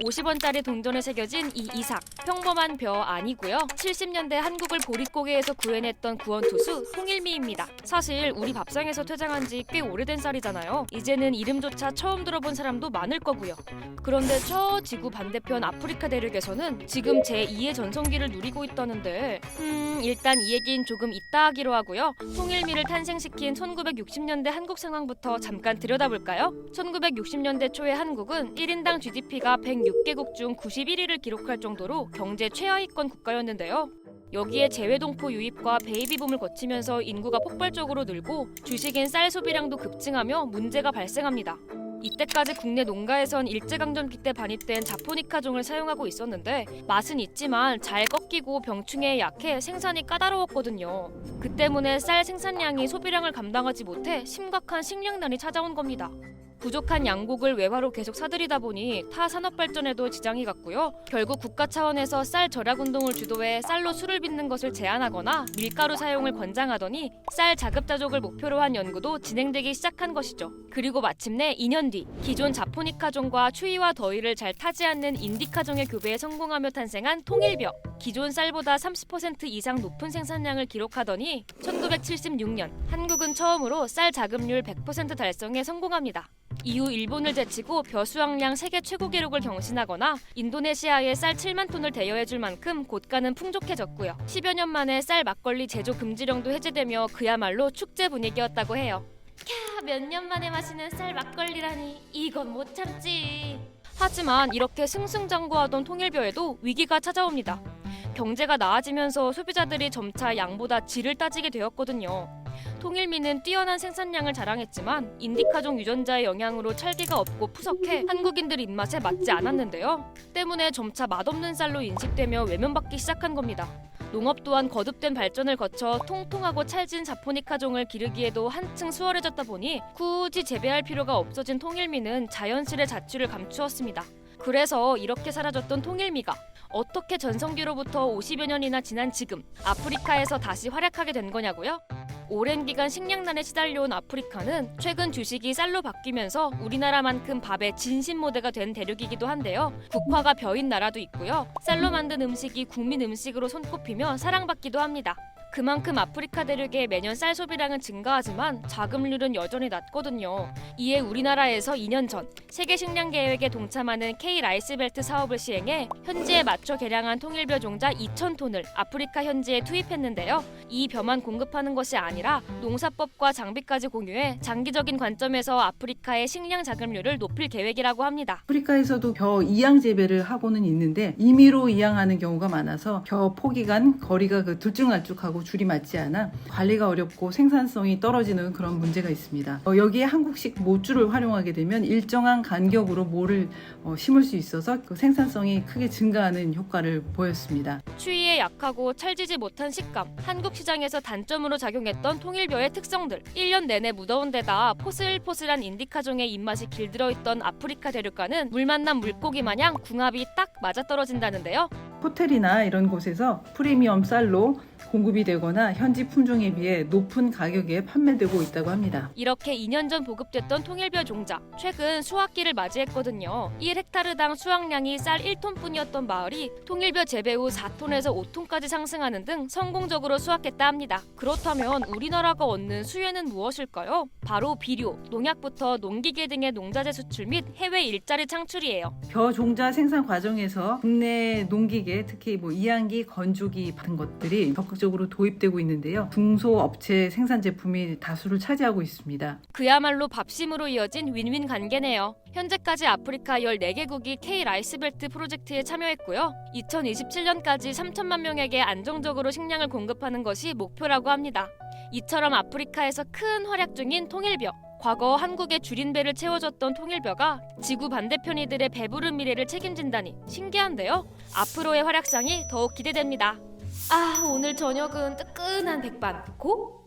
50원짜리 동전에 새겨진 이 이삭, 평범한 벼 아니고요. 70년대 한국을 보릿고개에서 구해냈던 구원투수 송일미입니다. 사실 우리 밥상에서 퇴장한 지 꽤 오래된 쌀이잖아요. 이제는 이름조차 처음 들어본 사람도 많을 거고요. 그런데 저 지구 반대편 아프리카 대륙에서는 지금 제2의 전성기를 누리고 있다는데 일단 이 얘긴 조금 이따 하기로 하고요. 송일미를 탄생시킨 1960년대 한국 상황부터 잠깐 들여다볼까요? 1960년대 초에 한국은 1인당 GDP가 106개국 중 91위를 기록할 정도로 경제 최하위권 국가였는데요. 여기에 재외동포 유입과 베이비붐을 거치면서 인구가 폭발적으로 늘고 주식인 쌀 소비량도 급증하며 문제가 발생합니다. 이때까지 국내 농가에선 일제강점기 때 반입된 자포니카종을 사용하고 있었는데 맛은 있지만 잘 꺾이고 병충해에 약해 생산이 까다로웠거든요. 그 때문에 쌀 생산량이 소비량을 감당하지 못해 심각한 식량난이 찾아온 겁니다. 부족한 양곡을 외화로 계속 사들이다 보니 타 산업 발전에도 지장이 갔고요. 결국 국가 차원에서 쌀 절약 운동을 주도해 쌀로 술을 빚는 것을 제한하거나 밀가루 사용을 권장하더니 쌀 자급자족을 목표로 한 연구도 진행되기 시작한 것이죠. 그리고 마침내 2년 뒤 기존 자포니카종과 추위와 더위를 잘 타지 않는 인디카종의 교배에 성공하며 탄생한 통일벼. 기존 쌀보다 30% 이상 높은 생산량을 기록하더니 1976년 한국은 처음으로 쌀 자급률 100% 달성에 성공합니다. 이후 일본을 제치고 벼 수확량 세계 최고 기록을 경신하거나 인도네시아에 쌀 7만 톤을 대여해줄 만큼 곳간은 풍족해졌고요. 10여 년 만에 쌀 막걸리 제조 금지령도 해제되며 그야말로 축제 분위기였다고 해요. 캬, 몇 년 만에 마시는 쌀 막걸리라니 이건 못 참지. 하지만 이렇게 승승장구하던 통일벼에도 위기가 찾아옵니다. 경제가 나아지면서 소비자들이 점차 양보다 질을 따지게 되었거든요. 통일미는 뛰어난 생산량을 자랑했지만 인디카종 유전자의 영향으로 찰기가 없고 푸석해 한국인들 입맛에 맞지 않았는데요. 때문에 점차 맛없는 쌀로 인식되며 외면받기 시작한 겁니다. 농업 또한 거듭된 발전을 거쳐 통통하고 찰진 자포니카종을 기르기에도 한층 수월해졌다 보니 굳이 재배할 필요가 없어진 통일미는 자연스레 자취를 감추었습니다. 그래서 이렇게 사라졌던 통일미가 어떻게 전성기로부터 50여 년이나 지난 지금 아프리카에서 다시 활약하게 된 거냐고요? 오랜 기간 식량난에 시달려온 아프리카는 최근 주식이 쌀로 바뀌면서 우리나라만큼 밥의 진심 모대가 된 대륙이기도 한데요. 국화가 벼인 나라도 있고요. 쌀로 만든 음식이 국민 음식으로 손꼽히며 사랑받기도 합니다. 그만큼 아프리카 대륙의 매년 쌀 소비량은 증가하지만 자급률은 여전히 낮거든요. 이에 우리나라에서 2년 전 세계 식량 계획에 동참하는 K 라이스벨트 사업을 시행해 현지에 맞춰 개량한 통일벼 종자 2,000톤을 아프리카 현지에 투입했는데요. 이 벼만 공급하는 것이 아니라 농사법과 장비까지 공유해 장기적인 관점에서 아프리카의 식량 자급률을 높일 계획이라고 합니다. 아프리카에서도 벼 이양 재배를 하고는 있는데 임의로 이양하는 경우가 많아서 벼 포기간 거리가 들쭉날쭉하고 줄이 맞지 않아 관리가 어렵고 생산성이 떨어지는 그런 문제가 있습니다. 여기에 한국식 모주를 활용하게 되면 일정한 간격으로 모를 심을 수 있어서 그 생산성이 크게 증가하는 효과를 보였습니다. 추위에 약하고 찰지지 못한 식감, 한국 시장에서 단점으로 작용했던 통일벼의 특성들, 1년 내내 무더운 데다 포슬포슬한 인디카종의 입맛이 길들어 있던 아프리카 대륙과는 물 만난 물고기 마냥 궁합이 딱 맞아떨어진다는데요. 호텔이나 이런 곳에서 프리미엄 쌀로 공급이 되거나 현지 품종에 비해 높은 가격에 판매되고 있다고 합니다. 이렇게 2년 전 보급됐던 통일벼 종자, 최근 수확기를 맞이했거든요. 1헥타르당 수확량이 쌀 1톤뿐이었던 마을이 통일벼 재배 후 4톤에서 5톤까지 상승하는 등 성공적으로 수확했다 합니다. 그렇다면 우리나라가 얻는 수혜는 무엇일까요? 바로 비료, 농약부터 농기계 등의 농자재 수출 및 해외 일자리 창출이에요. 벼 종자 생산 과정에서 국내 농기계, 특히 이양기, 건조기 같은 것들이 적극적으로 도입되고 있는데요. 중소업체 생산 제품이 다수를 차지하고 있습니다. 그야말로 밥심으로 이어진 윈윈 관계네요. 현재까지 아프리카 14개국이 K 라이스벨트 프로젝트에 참여했고요. 2027년까지 3천만 명에게 안정적으로 식량을 공급하는 것이 목표라고 합니다. 이처럼 아프리카에서 큰 활약 중인 통일벼. 과거 한국의 줄인 배를 채워줬던 통일벼가 지구 반대편 이들의 배부른 미래를 책임진다니 신기한데요. 앞으로의 활약상이 더욱 기대됩니다. 오늘 저녁은 뜨끈한 백반 고?